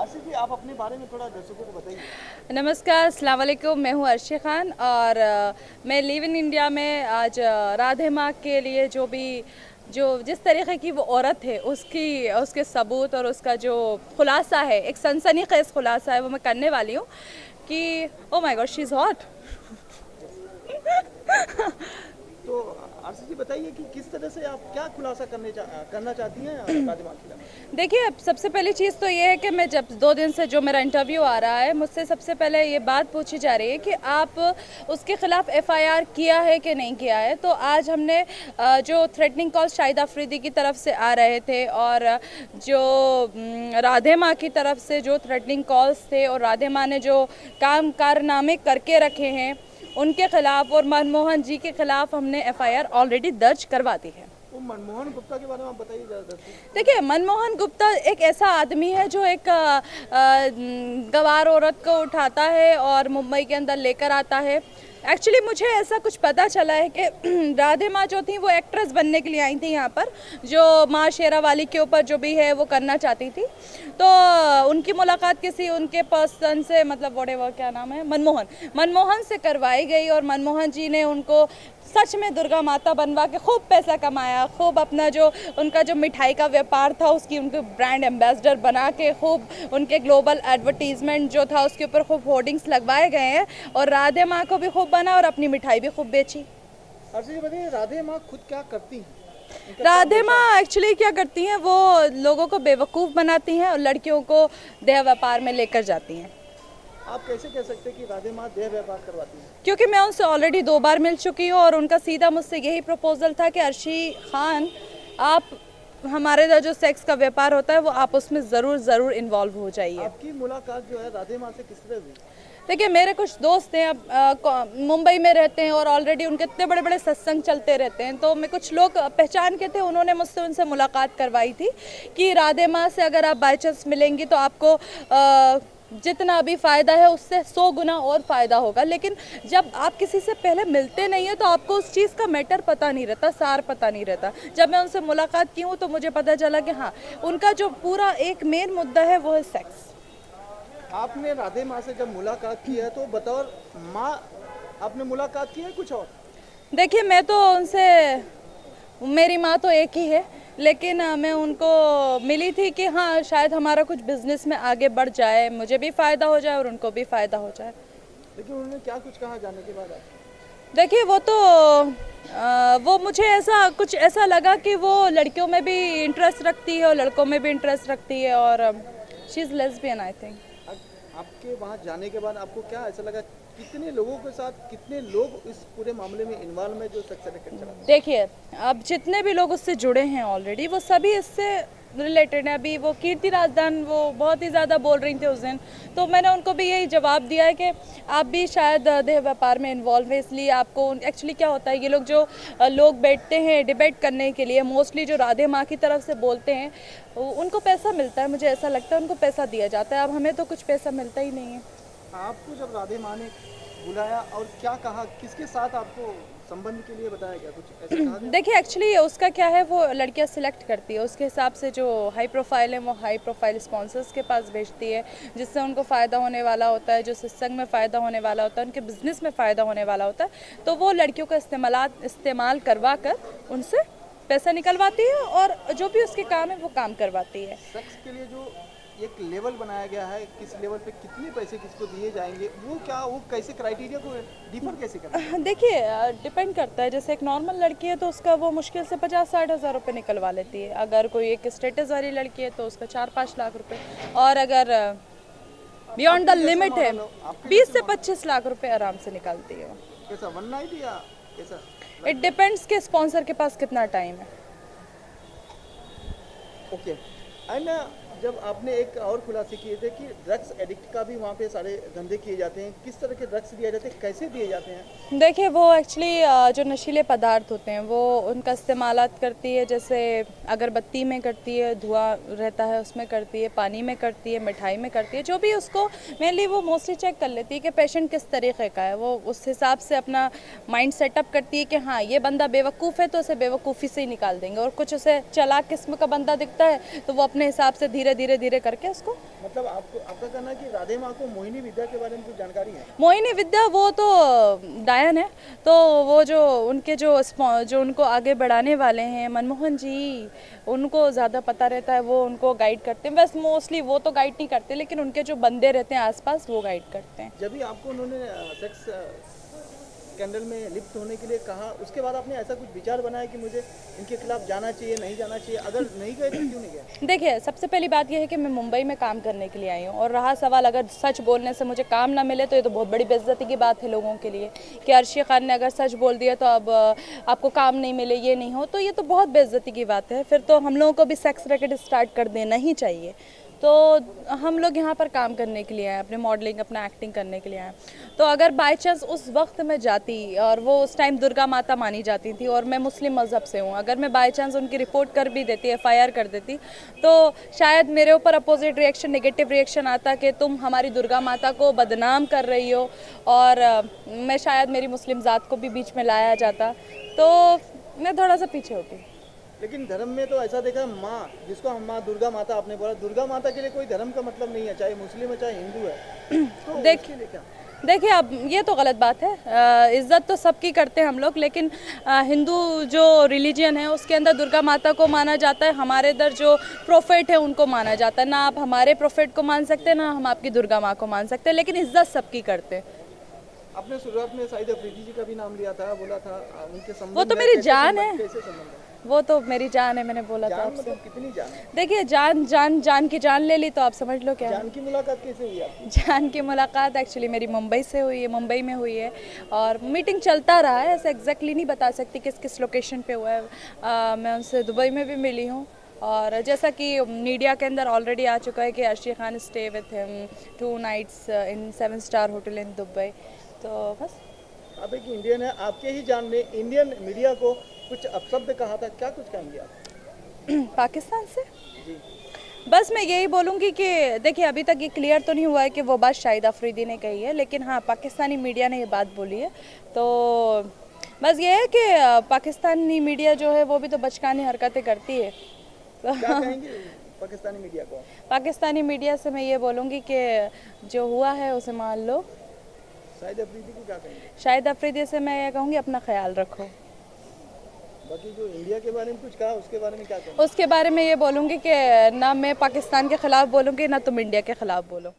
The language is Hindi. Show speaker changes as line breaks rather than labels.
आसिफ जी, आप अपने बारे में थोड़ा दर्शकों को बताइए।
नमस्कार, अस्सलाम वालेकुम। मैं हूँ अर्शी खान और मैं लिव इन इंडिया में आज राधे माँ के लिए जो जिस तरीके की वो औरत है उसके सबूत और उसका जो खुलासा है, एक सनसनीखेज खुलासा है, वो मैं करने वाली हूँ कि oh my God she is hot.
तो आसिफ जी बताइए कि किस तरह से आप क्या खुलासा करना चाहती हैं राजमा खिला।
देखिए, अब सबसे पहली चीज़ तो ये है कि मैं जब 2 दिन से जो मेरा इंटरव्यू आ रहा है, मुझसे सबसे पहले ये बात पूछी जा रही है कि आप उसके खिलाफ एफआईआर किया है कि नहीं किया है। तो आज हमने जो थ्रेटनिंग कॉल्स शाहिद अफरीदी की तरफ से आ रहे थे और जो राधे माँ की तरफ से जो थ्रेटनिंग कॉल्स थे और राधे माँ ने जो कारनामे करके रखे हैं उनके खिलाफ और मनमोहन जी के खिलाफ हमने एफआईआर ऑलरेडी दर्ज करवा दी है।
तो मनमोहन गुप्ता के बारे में आप बताइए ज़रा दर्शकों
देखिए, मनमोहन गुप्ता एक ऐसा आदमी है जो एक गवार औरत को उठाता है और मुंबई के अंदर लेकर आता है। एक्चुअली मुझे ऐसा कुछ पता चला है कि राधे माँ जो थी वो एक्ट्रेस बनने के लिए आई थी यहाँ पर, जो माँ शेरावाली के ऊपर जो भी है वो करना चाहती थी। तो उनकी मुलाकात किसी उनके पर्सन से, मतलब व्हाटएवर क्या नाम है, मनमोहन से करवाई गई और मनमोहन जी ने उनको सच में दुर्गा माता बनवा के खूब पैसा कमाया, खूब अपना जो उनका जो मिठाई का व्यापार था उसकी उनके ब्रांड एम्बेसडर बना के खूब उनके ग्लोबल एडवर्टीजमेंट जो था उसके ऊपर खूब होर्डिंग्स लगवाए गए हैं और राधे माँ को भी खूब बना और अपनी मिठाई भी खूब बेची।
आसिफ जी बताइए, राधे माँ खुद क्या करती हैं?
राधे माँ एक्चुअली क्या करती हैं, वो लोगों को बेवकूफ़ बनाती हैं और लड़कियों को देह व्यापार में लेकर जाती हैं।
आप कैसे कह सकते हैं कि राधे माँ देह व्यापार करवाती हैं?
क्योंकि मैं उनसे ऑलरेडी 2 बार मिल चुकी हूँ और उनका सीधा मुझसे यही प्रपोजल था कि अर्शी खान, आप हमारे जो सेक्स का व्यापार होता है वो आप उसमें ज़रूर इन्वॉल्व हो जाइए।
आपकी मुलाकात जो है राधे माँ से किस तरह हुई?
देखिए, मेरे कुछ दोस्त हैं, अब मुंबई में रहते हैं और ऑलरेडी उनके इतने बड़े बड़े सत्संग चलते रहते हैं, तो मैं कुछ लोग पहचान के थे, उन्होंने मुझसे उनसे मुलाकात करवाई थी कि राधे माँ से अगर आप बाई चांस मिलेंगी तो आपको जितना भी फ़ायदा है उससे 100 गुना और फ़ायदा होगा। लेकिन जब आप किसी से पहले मिलते नहीं हैं तो आपको उस चीज़ का मैटर पता नहीं रहता, सार पता नहीं रहता। जब मैं उनसे मुलाकात की हूँ तो मुझे पता चला कि हाँ, उनका जो पूरा एक मेन मुद्दा है वो है सेक्स।
आपने राधे माँ से जब मुलाकात की है तो बतौर माँ आपने मुलाकात की है कुछ और?
देखिए, मैं तो उनसे, मेरी माँ तो एक ही है, लेकिन मैं उनको मिली थी कि हाँ शायद हमारा कुछ बिजनेस में आगे बढ़ जाए, मुझे भी फ़ायदा हो जाए और उनको भी फ़ायदा हो जाए।
लेकिन उन्होंने क्या कुछ कहा जाने के बाद?
देखिए, वो तो वो मुझे ऐसा लगा कि वो लड़कियों में भी इंटरेस्ट रखती है और लड़कों में भी इंटरेस्ट रखती है और she is lesbian I think.
आपके वहाँ जाने के बाद आपको क्या ऐसा लगा, कितने लोगों के साथ कितने लोग इस पूरे मामले में इन्वॉल्व है जो सेक्स एडिक्ट चला?
देखिए, अब जितने भी लोग उससे जुड़े हैं ऑलरेडी वो सभी इससे रिलेटेड है। अभी वो कीर्ति राजदान वो बहुत ही ज़्यादा बोल रही थी उस दिन, तो मैंने उनको भी यही जवाब दिया है कि आप भी शायद देह व्यापार में इन्वॉल्व है, इसलिए आपको एक्चुअली क्या होता है, ये लोग जो लोग बैठते हैं डिबेट करने के लिए, मोस्टली जो राधे माँ की तरफ से बोलते हैं उनको पैसा मिलता है, मुझे ऐसा लगता है उनको पैसा दिया जाता है। अब हमें तो कुछ पैसा मिलता ही नहीं है।
आपको जब राधे माँ ने बुलाया और क्या कहा, किसके साथ आपको संबंध के लिए बताया गया, कुछ ऐसा कहा गया?
देखिए, एक्चुअली उसका क्या है, वो लड़कियां सिलेक्ट करती है, उसके हिसाब से जो हाई प्रोफाइल है वो हाई प्रोफाइल स्पॉन्सर्स के पास भेजती है, जिससे उनको फ़ायदा होने वाला होता है, जो सत्संग में फ़ायदा होने वाला होता है, उनके बिजनेस में फ़ायदा होने वाला होता है, तो वो लड़कियों का इस्तेमाल करवा कर उनसे पैसा निकलवाती है और जो भी उसके काम है वो काम करवाती है।
सेक्स के लिए जो एक लेवल बनाया गया है, किस लेवल पे कितने पैसे किसको दिए जाएंगे, वो क्या, वो कैसे क्राइटेरिया को डिफर कैसे करना है?
देखिए, डिपेंड करता है, जैसे एक नॉर्मल लड़की है तो उसका वो मुश्किल से 50-60 हज़ार रुपये निकलवा लेती है। अगर कोई एक स्टेटस वाली लड़की है तो उसका 4-5 लाख रुपए, और अगर बियॉन्ड द लिमिट है 20 से 25 लाख रुपए आराम से निकालती है।
कैसा वन नाइट या कैसा?
इट डिपेंड्स के स्पॉन्सर के पास कितना टाइम है।
ओके। एंड जब आपने एक और खुलासे किए थे कि ड्रग्स एडिक्ट का भी वहाँ पे सारे धंधे किए जाते हैं, किस तरह के ड्रग्स दिए जाते हैं, कैसे दिए जाते हैं?
देखिए, वो एक्चुअली जो नशीले पदार्थ होते हैं वो उनका इस्तेमाल करती है, जैसे अगरबत्ती में करती है, धुआं रहता है उसमें करती है, पानी में करती है, मिठाई में करती है, जो भी उसको मेनली वो मोस्टली चेक कर लेती है कि पेशेंट किस तरीके का है, वो उस हिसाब से अपना माइंड सेटअप करती है कि हाँ ये बंदा बेवकूफ़ है तो उसे बेवकूफ़ी से ही निकाल देंगे, और कुछ उसे चालाक किस्म का बंदा दिखता है तो वो अपने हिसाब से धीरे धीरे करके उसको।
मतलब आपको आपका कहना है कि राधे माँ को मोहिनी विद्या के बारे में कुछ जानकारी है?
मोहिनी विद्या वो तो डायन है, तो वो जो उनके जो उनको आगे बढ़ाने वाले हैं मनमोहन जी, उनको ज़्यादा पता रहता है, वो उनको गाइड करते हैं। बस मोस्टली वो तो गाइड नहीं करते, लेकिन उनके जो बंदे रहते हैं आसपास वो गाइड करते हैं।
जब भी आपको उन्होंने सेक्स स्कैंडल में लिप्त होने के लिए कहा, उसके बाद आपने ऐसा कुछ विचार बनाया कि मुझे इनके खिलाफ जाना चाहिए, नहीं जाना चाहिए? अगर नहीं गए तो क्यों नहीं गए?
देखिए, सबसे पहली बात यह है कि मैं मुंबई में काम करने के लिए आई हूँ, और रहा सवाल अगर सच बोलने से मुझे काम ना मिले तो ये तो बहुत बड़ी बेइज्जती की बात है लोगों के लिए कि अर्शी खान ने अगर सच बोल दिया तो अब आपको काम नहीं मिले, ये नहीं हो, तो ये तो बहुत बेइज्जती की बात है। फिर तो हम लोगों को भी सेक्स रैकेट स्टार्ट कर देना ही चाहिए। तो हम लोग यहाँ पर काम करने के लिए आए, अपने मॉडलिंग, अपना एक्टिंग करने के लिए आए। तो अगर बाय चांस उस वक्त मैं जाती, और वो उस टाइम दुर्गा माता मानी जाती थी, और मैं मुस्लिम मज़हब से हूँ, अगर मैं बाय चांस उनकी रिपोर्ट कर भी देती, FIR कर देती, तो शायद मेरे ऊपर अपोजिट रिएक्शन, नेगेटिव रिएक्शन आता कि तुम हमारी दुर्गा माता को बदनाम कर रही हो, और मैं शायद मेरी मुस्लिम ज़ात को भी बीच में लाया जाता, तो मैं थोड़ा सा पीछे होती।
लेकिन धर्म में तो ऐसा देखा, माँ जिसको हम माँ दुर्गा माता आपने बोला, दुर्गा माता के लिए कोई धर्म का मतलब नहीं है, चाहे मुस्लिम है चाहे हिंदू है। तो उसके लिए क्या?
देखिए, अब ये तो गलत बात है। इज़्ज़त तो सबकी करते हैं हम लोग, लेकिन हिंदू जो रिलीजन है उसके अंदर दुर्गा माता को माना जाता है। हमारे इधर जो प्रोफेट है उनको माना जाता है। ना आप हमारे प्रोफेट को मान सकते हैं, ना हम आपकी दुर्गा माँ को मान सकते हैं, लेकिन इज़्ज़त सबकी करते हैं।
आपने शुरुआत में शाहिद अफरीदी जी का भी नाम लिया था, बोला था उनके संबंध
वो तो
में
मेरी
कैसे
जान
संबंध-
है।
कैसे संबंध है?
वो तो मेरी जान है, मैंने बोला था
जान
आपसे।
मतलब कितनी जान है?
देखिए, जान की जान ले ली तो आप समझ लो क्या है।
जान की मुलाकात कैसे हुई आपकी?
जान की मुलाकात एक्चुअली मेरी मुंबई से हुई है, मुंबई में हुई है, और मीटिंग चलता रहा है। ऐसे एग्जैक्टली नहीं बता सकती किस किस लोकेशन पे हुआ है। मैं उनसे दुबई में भी मिली हूँ, और जैसा कि मीडिया के अंदर ऑलरेडी आ चुका है कि Arshi Khan stay with him 2 nights in 7 star hotel in Dubai. तो बस।
आप एक इंडियन है, आपके ही जान ने इंडियन मीडिया को कुछ अपशब्द कहा था, क्या कुछ कहेंगे आप?
पाकिस्तान से
जी।
बस मैं यही बोलूँगी कि देखिए, अभी तक ये क्लियर तो नहीं हुआ है कि वो बात शाहिद अफरीदी ने कही है, लेकिन हाँ, पाकिस्तानी मीडिया ने ये बात बोली है। तो बस ये है कि पाकिस्तानी मीडिया जो है वो भी तो बचकानी हरकतें करती है।
क्या कहेंगे पाकिस्तानी मीडिया को?
पाकिस्तानी मीडिया से मैं ये बोलूँगी कि जो हुआ है उसे मान लो।
शाहिद अफरीदी को क्या कहेंगे?
शाहिद अफरीदी से मैं ये कहूँगी, अपना ख्याल रखो।
बाकी जो इंडिया के बारे में कुछ कहा, उसके बारे में क्या कहेंगे?
उसके बारे में ये बोलूँगी कि ना मैं पाकिस्तान के ख़िलाफ़ बोलूँगी, ना तुम इंडिया के ख़िलाफ़ बोलो।